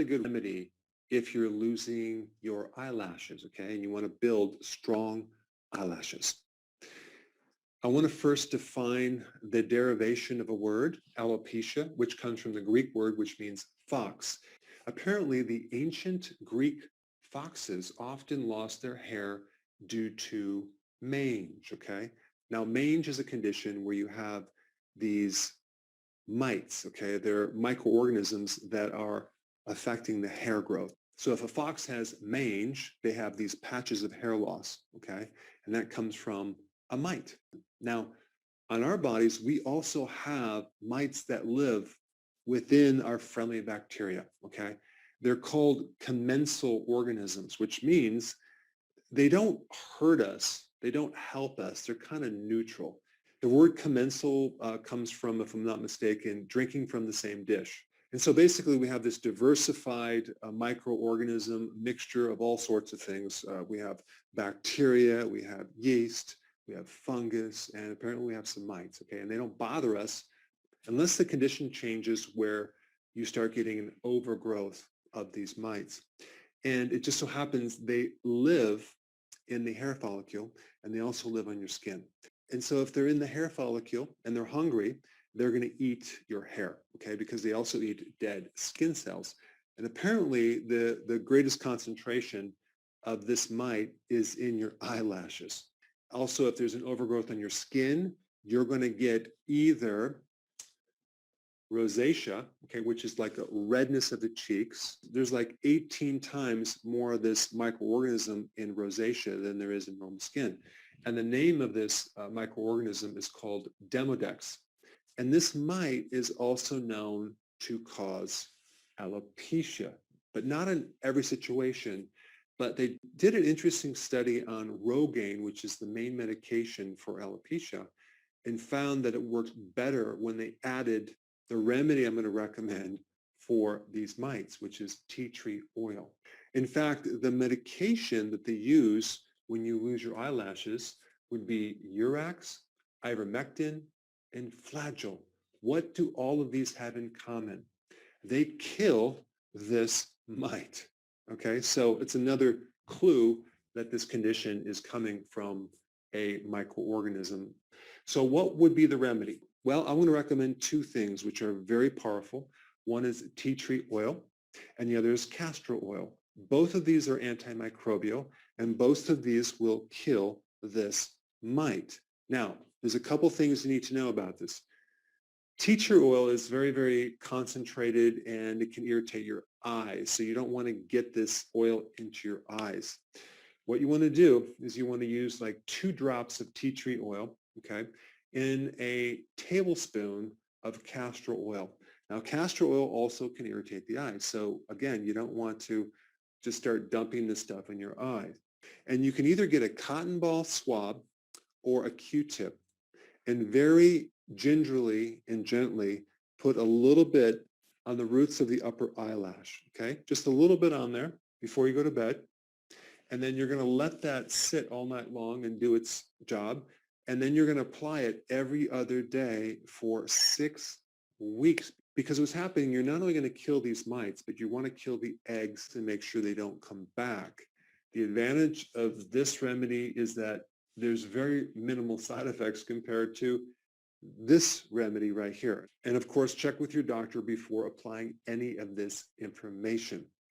a good remedy if you're losing your eyelashes, okay, and you want to build strong eyelashes. I want to first define the derivation of a word, alopecia, which comes from the Greek word which means fox. Apparently, the ancient Greek foxes often lost their hair due to mange, okay? Now, mange is a condition where you have these mites, okay? They're microorganisms that are affecting the hair growth. So if a fox has mange, they have these patches of hair loss, okay? And that comes from a mite. Now, on our bodies, we also have mites that live within our friendly bacteria, okay? They're called commensal organisms, which means they don't hurt us. They don't help us. They're kind of neutral. The word commensal comes from, if I'm not mistaken, drinking from the same dish. And so basically we have this diversified microorganism mixture of all sorts of things. We have bacteria, we have yeast, we have fungus, and apparently we have some mites, okay? And they don't bother us unless the condition changes where you start getting an overgrowth of these mites. And it just so happens they live in the hair follicle, and they also live on your skin. And so if they're in the hair follicle and they're hungry, they're going to eat your hair, okay, because they also eat dead skin cells. And apparently the greatest concentration of this mite is in your eyelashes. Also, if there's an overgrowth on your skin, you're going to get either rosacea, okay, which is like a redness of the cheeks. There's like 18 times more of this microorganism in rosacea than there is in normal skin. And the name of this microorganism is called Demodex. And this mite is also known to cause alopecia, but not in every situation. But they did an interesting study on Rogaine, which is the main medication for alopecia, and found that it worked better when they added the remedy I'm going to recommend for these mites, which is tea tree oil. In fact, the medication that they use when you lose your eyelashes would be Urax, ivermectin, and Flagyl. What do all of these have in common? They kill this mite. Okay, so it's another clue that this condition is coming from a microorganism. So what would be the remedy? Well, I want to recommend two things which are very powerful. One is tea tree oil, and the other is castor oil. Both of these are antimicrobial, and both of these will kill this mite. Now, there's a couple things you need to know about this. Tea tree oil is very, very concentrated, and it can irritate your eyes, so you don't want to get this oil into your eyes. What you want to do is you want to use like 2 drops of tea tree oil, okay, in a tablespoon of castor oil. Now, castor oil also can irritate the eyes, so again, you don't want to just start dumping this stuff in your eyes. And you can either get a cotton ball swab or a Q-tip, and very gingerly and gently put a little bit on the roots of the upper eyelash, okay? Just a little bit on there before you go to bed. And then you're going to let that sit all night long and do its job. And then you're going to apply it every other day for 6 weeks. Because what's happening, you're not only going to kill these mites, but you want to kill the eggs to make sure they don't come back. The advantage of this remedy is that there's very minimal side effects compared to this remedy right here. And of course, check with your doctor before applying any of this information.